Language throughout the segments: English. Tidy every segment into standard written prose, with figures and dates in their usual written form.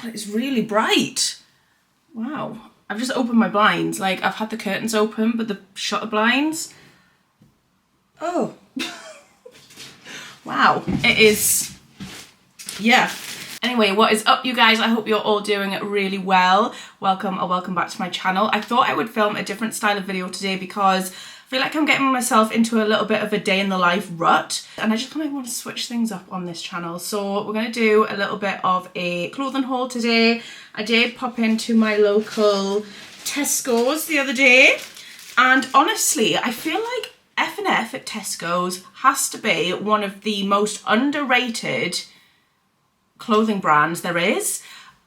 God, it's really bright. Wow. I've just opened my blinds. Like, I've had the curtains open, but the shutter blinds. Oh. Wow. It is, yeah. Anyway, what is up, you guys? I hope you're all doing really well. Welcome back to my channel. I thought I would film a different style of video today because I feel like I'm getting myself into a little bit of a day in the life rut, and I just kind of want to switch things up on this channel. So we're going to do a little bit of a clothing haul today. I did pop into my local Tesco's the other day, and honestly, I feel like F&F at Tesco's has to be one of the most underrated clothing brands there is.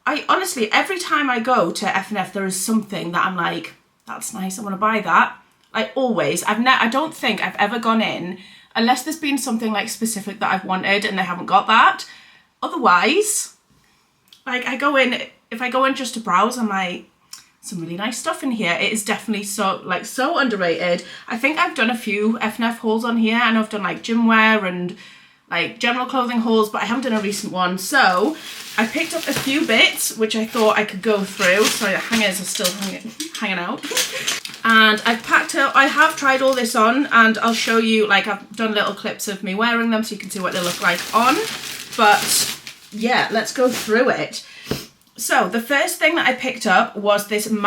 I honestly, every time I go to F&F, there is something that I'm like, that's nice, I want to buy that. Like always, I don't think I've ever gone in unless there's been something like specific that I've wanted and they haven't got that. Otherwise, like if I go in just to browse, I'm like, some really nice stuff in here. It is definitely so underrated. I think I've done a few F&F hauls on here. I know I've done like gym wear and like general clothing hauls, but I haven't done a recent one. So I picked up a few bits which I thought I could go through. Sorry, the hangers are still hanging out. And I've packed up, I have tried all this on, and I'll show you, like I've done little clips of me wearing them so you can see what they look like on. But yeah, let's go through it. So the first thing that I picked up was this denim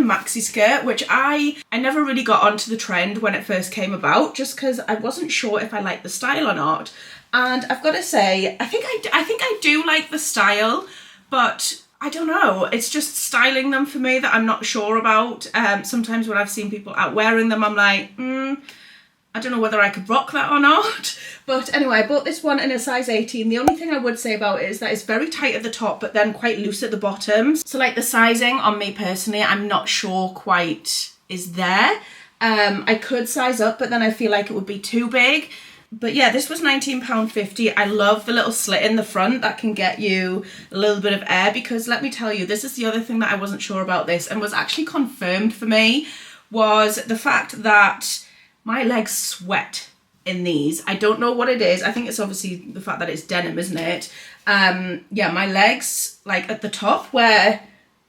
maxi skirt, which I never really got onto the trend when it first came about, just because I wasn't sure if I liked the style or not. And I've got to say, I think I do like the style, but I don't know, it's just styling them for me that I'm not sure about. Sometimes when I've seen people out wearing them, I'm like, I don't know whether I could rock that or not. But anyway, I bought this one in a size 18. The only thing I would say about it is that it's very tight at the top, but then quite loose at the bottom. So like the sizing on me personally, I'm not sure quite is there. I could size up, but then I feel like it would be too big. But yeah, this was £19.50. I love the little slit in the front that can get you a little bit of air, because let me tell you, this is the other thing that I wasn't sure about this and was actually confirmed for me, was the fact that my legs sweat in these. I don't know what it is. I think it's obviously the fact that it's denim, isn't it? Yeah, my legs, like at the top where,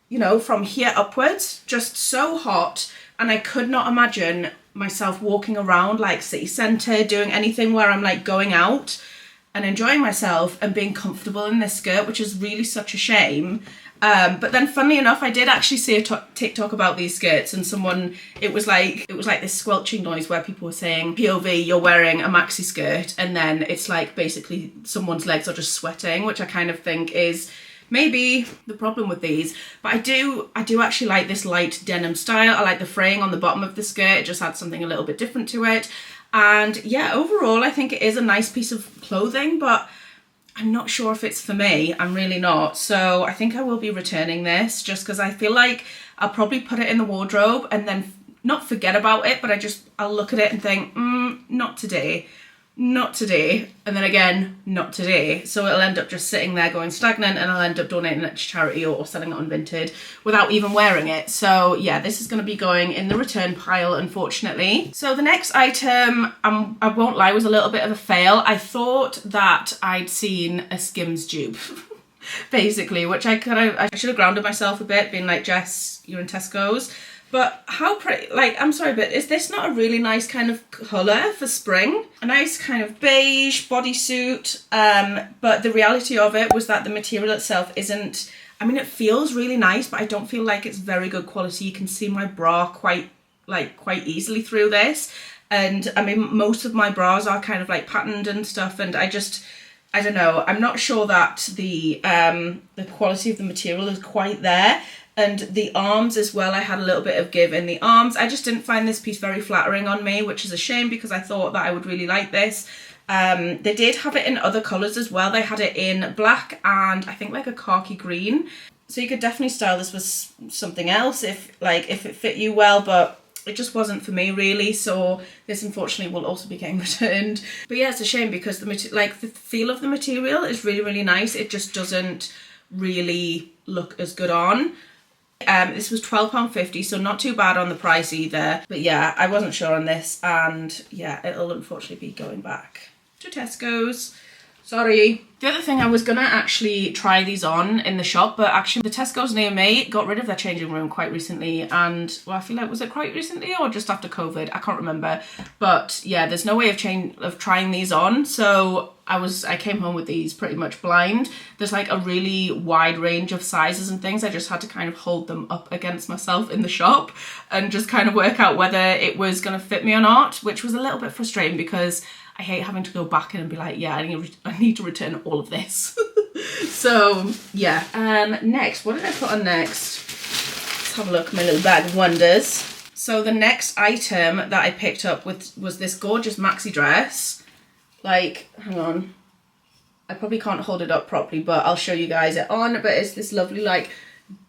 you know, from here upwards, just so hot. And I could not imagine myself walking around like city centre, doing anything where I'm like going out and enjoying myself and being comfortable in this skirt, which is really such a shame. But then funnily enough, I did actually see a TikTok about these skirts, and it was like this squelching noise where people were saying, POV, you're wearing a maxi skirt, and then it's like basically someone's legs are just sweating, which I kind of think is maybe the problem with these. But I do actually like this light denim style. I like the fraying on the bottom of the skirt. It just adds something a little bit different to it. And yeah, overall, I think it is a nice piece of clothing, but I'm not sure if it's for me. I'm really not. So I think I will be returning this, just because I feel like I'll probably put it in the wardrobe and then not forget about it, but I'll look at it and think, not today. Not today, and then again, not today. So it'll end up just sitting there going stagnant, and I'll end up donating it to charity or selling it on Vinted without even wearing it. So yeah, this is going to be going in the return pile, unfortunately. So the next item, I won't lie, was a little bit of a fail. I thought that I'd seen a Skims dupe, basically, which I should have grounded myself a bit, being like, Jess, you're in Tesco's. But how pretty, like, I'm sorry, but is this not a really nice kind of colour for spring? A nice kind of beige bodysuit, but the reality of it was that the material itself isn't, I mean, it feels really nice, but I don't feel like it's very good quality. You can see my bra quite easily through this. And I mean, most of my bras are kind of like patterned and stuff, and I don't know, I'm not sure that the quality of the material is quite there. And the arms as well, I had a little bit of give in the arms. I just didn't find this piece very flattering on me, which is a shame because I thought that I would really like this. They did have it in other colours as well. They had it in black and I think like a khaki green. So you could definitely style this with something else if it fit you well, but it just wasn't for me really. So this unfortunately will also be getting returned. But yeah, it's a shame because the feel of the material is really, really nice. It just doesn't really look as good on. This was £12.50, so not too bad on the price either. But yeah, I wasn't sure on this, and yeah, it'll unfortunately be going back to Tesco's. Sorry. The other thing, I was gonna actually try these on in the shop, but actually the Tesco's near me got rid of their changing room quite recently, and well, I feel like, was it quite recently or just after COVID? I can't remember. But yeah, there's no way of trying these on, so I came home with these pretty much blind. There's like a really wide range of sizes and things. I just had to kind of hold them up against myself in the shop and just kind of work out whether it was gonna fit me or not, which was a little bit frustrating because I hate having to go back in and be like, yeah, I need to return all of this. So yeah. Next, what did I put on next? Let's have a look at my little bag of wonders. So the next item that I picked up was this gorgeous maxi dress. Like, hang on. I probably can't hold it up properly, but I'll show you guys it on. But it's this lovely, like,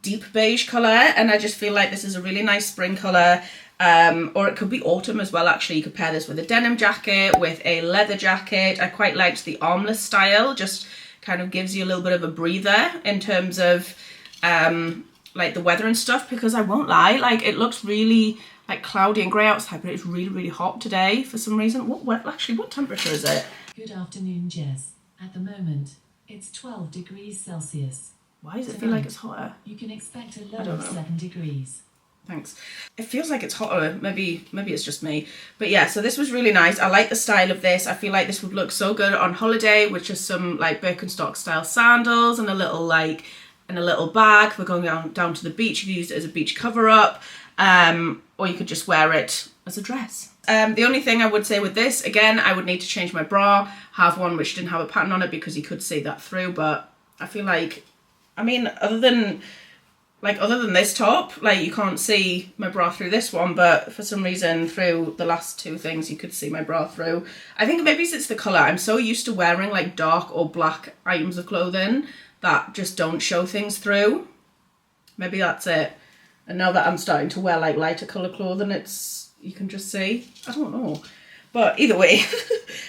deep beige colour, and I just feel like this is a really nice spring colour. Or it could be autumn as well, actually. You could pair this with a denim jacket, with a leather jacket. I quite liked the armless style, just kind of gives you a little bit of a breather in terms of like the weather and stuff, because I won't lie, like it looks really like cloudy and grey outside, but it's really, really hot today for some reason. What temperature is it? Good afternoon, Jess. At the moment, it's 12 degrees Celsius. Why does it feel like it's hotter? You can expect a low of 7 degrees. Thanks. It feels like it's hotter. Maybe it's just me. But yeah, so this was really nice. I like the style of this. I feel like this would look so good on holiday with just some like Birkenstock style sandals and a little bag. We're going down to the beach. You could use it as a beach cover up, or you could just wear it as a dress. The only thing I would say with this, again, I would need to change my bra, have one which didn't have a pattern on it because you could see that through. But I feel like, I mean, other than this top, like you can't see my bra through this one, but for some reason through the last two things you could see my bra through. I think maybe it's the colour. I'm so used to wearing like dark or black items of clothing that just don't show things through. Maybe that's it. And now that I'm starting to wear like lighter colour clothing, you can just see. I don't know. But either way,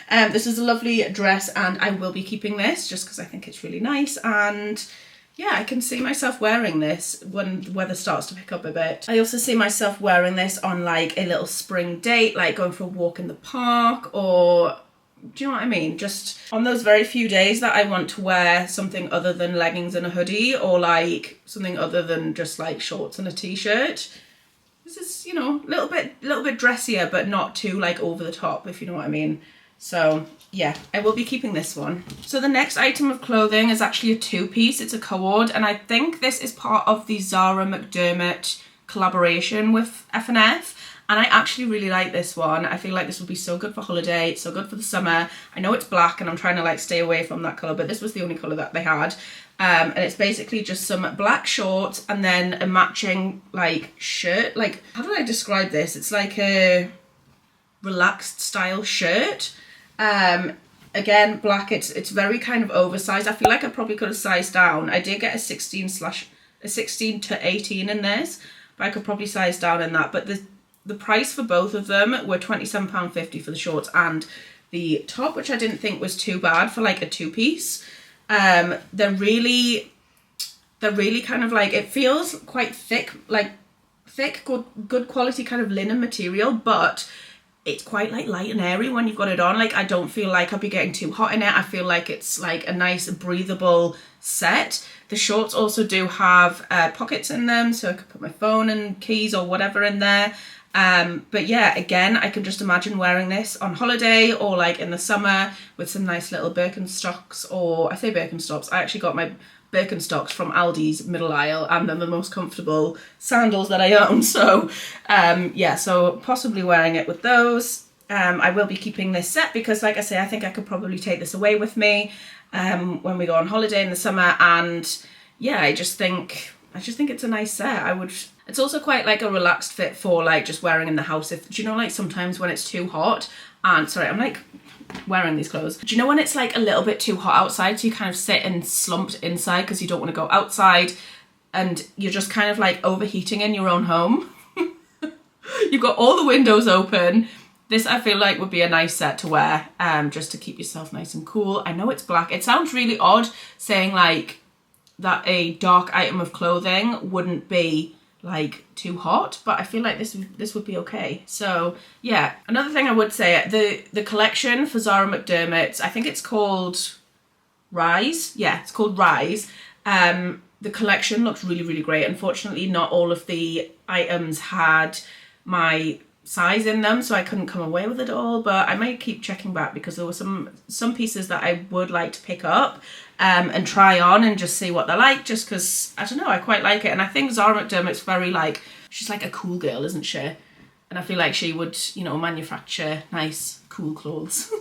this is a lovely dress and I will be keeping this just because I think it's really nice, and yeah, I can see myself wearing this when the weather starts to pick up a bit. I also see myself wearing this on like a little spring date, like going for a walk in the park, or do you know what I mean? Just on those very few days that I want to wear something other than leggings and a hoodie, or like something other than just like shorts and a t-shirt. This is, you know, a little bit dressier, but not too like over the top, if you know what I mean. So yeah, I will be keeping this one. So the next item of clothing is actually a two-piece. It's a Coord, and I think this is part of the Zara McDermott collaboration with F&F. And I actually really like this one. I feel like this would be so good for holiday, so good for the summer. I know it's black and I'm trying to like stay away from that colour, but this was the only colour that they had. And it's basically just some black shorts and then a matching like shirt. Like, how do I describe this? It's like a relaxed style shirt. Again, black, it's very kind of oversized. I feel like I probably could have sized down. I did get a 16 to 18 in this, but I could probably size down in that. But the price for both of them were £27.50 for the shorts and the top, which I didn't think was too bad for like a two-piece. They're really kind of like, it feels quite thick, like thick, good quality kind of linen material, but it's quite like light and airy when you've got it on. Like, I don't feel like I'll be getting too hot in it. I feel like it's like a nice breathable set. The shorts also do have pockets in them, so I could put my phone and keys or whatever in there. But yeah, again, I can just imagine wearing this on holiday or like in the summer with some nice little Birkenstocks, or I say Birkenstocks, I actually got my Birkenstocks from Aldi's middle aisle, and they're the most comfortable sandals that I own. So yeah, so possibly wearing it with those. I will be keeping this set because, like I say, I think I could probably take this away with me when we go on holiday in the summer. And yeah, I just think it's a nice set. It's also quite like a relaxed fit for like just wearing in the house. Do you know, like sometimes when it's too hot, and sorry, I'm like wearing these clothes. Do you know when it's like a little bit too hot outside, so you kind of sit and slumped inside because you don't want to go outside, and you're just kind of like overheating in your own home? You've got all the windows open. This I feel like would be a nice set to wear, just to keep yourself nice and cool. I know it's black. It sounds really odd saying like that a dark item of clothing wouldn't be like too hot, but I feel like this would be okay. So yeah, another thing I would say, the collection for Zara McDermott, I think it's called Rise. Yeah, it's called Rise. The collection looks really, really great. Unfortunately, not all of the items had my size in them, so I couldn't come away with it all, but I might keep checking back because there were some pieces that I would like to pick up and try on and just see what they're like, just because, I don't know, I quite like it. And I think Zara McDermott's very like, she's like a cool girl, isn't she? And I feel like she would, you know, manufacture nice, cool clothes.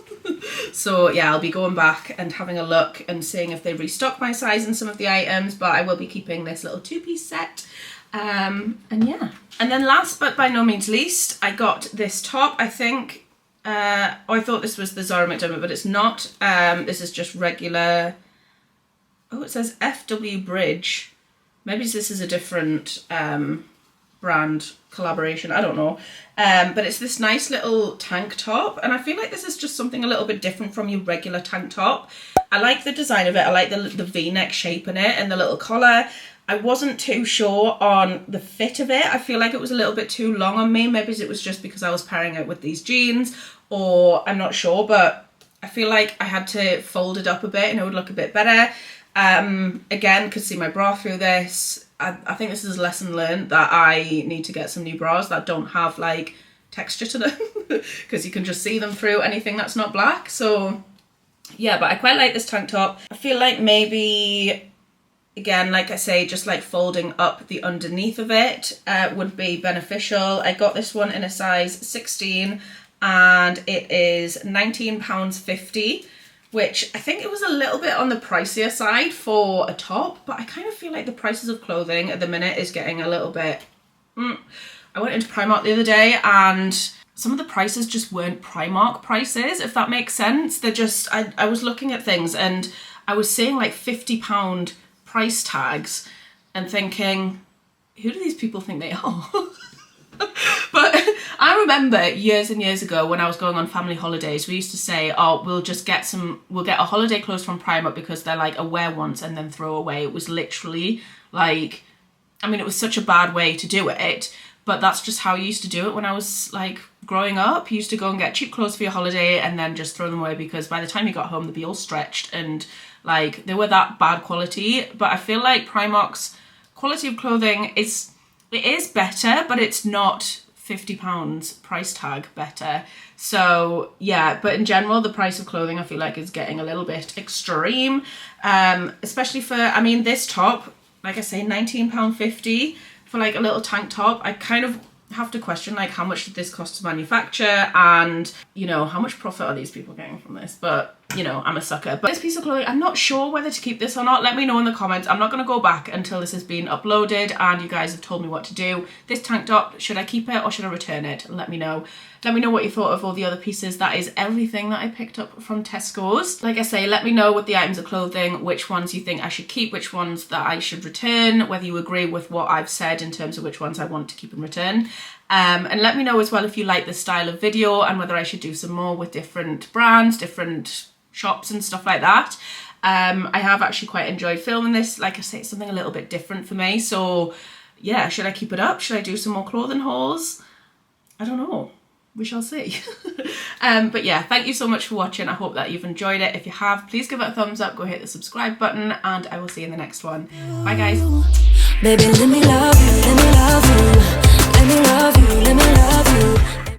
So yeah, I'll be going back and having a look and seeing if they restock my size in some of the items, but I will be keeping this little two-piece set. And yeah. And then last but by no means least, I got this top. I think, I thought this was the Zara McDermott, but it's not. This is just regular. Oh, it says FW Bridge. Maybe this is a different brand collaboration, I don't know. But it's this nice little tank top, and I feel like this is just something a little bit different from your regular tank top. I like the design of it. I like the V-neck shape in it and the little collar. I wasn't too sure on the fit of it. I feel like it was a little bit too long on me. Maybe it was just because I was pairing it with these jeans, or I'm not sure, but I feel like I had to fold it up a bit and it would look a bit better. Again, could see my bra through this. I think this is a lesson learned that I need to get some new bras that don't have like texture to them because you can just see them through anything that's not black. So yeah, but I quite like this tank top. I feel like maybe, again, like I say, just like folding up the underneath of it would be beneficial. I got this one in a size 16 and it is £19.50. which I think it was a little bit on the pricier side for a top, but I kind of feel like the prices of clothing at the minute is getting a little bit... I went into Primark the other day and some of the prices just weren't Primark prices, if that makes sense. They're just... I was looking at things and I was seeing like £50 price tags and thinking, who do these people think they are? But I remember years and years ago when I was going on family holidays, we used to say, oh, we'll get a holiday clothes from Primark because they're like a wear once and then throw away. It was literally like, I mean, it was such a bad way to do it, but that's just how you used to do it when I was like growing up. You used to go and get cheap clothes for your holiday and then just throw them away because by the time you got home, they'd be all stretched and like they were that bad quality. But I feel like Primark's quality of clothing is better, but it's not £50 price tag better. So yeah, but in general, the price of clothing I feel like is getting a little bit extreme, especially for, I mean, this top, like I say, £19.50 for like a little tank top. I kind of have to question like how much did this cost to manufacture, and you know, how much profit are these people getting from this? But you know, I'm a sucker. But this piece of clothing, I'm not sure whether to keep this or not. Let me know in the comments. I'm not going to go back until this has been uploaded and you guys have told me what to do. This tank top, should I keep it or should I return it? Let me know. Let me know what you thought of all the other pieces. That is everything that I picked up from Tesco's. Like I say, let me know with the items of clothing, which ones you think I should keep, which ones that I should return, whether you agree with what I've said in terms of which ones I want to keep and return. And let me know as well if you like this style of video and whether I should do some more with different brands, different shops and stuff like that. I have actually quite enjoyed filming this. Like I say, it's something a little bit different for me. So yeah, should I keep it up? Should I do some more clothing hauls? I don't know. We shall see. But yeah, thank you so much for watching. I hope that you've enjoyed it. If you have, please give it a thumbs up, go hit the subscribe button, and I will see you in the next one. Bye guys. Baby, let me love you, let me love you, let me love you, let me love you.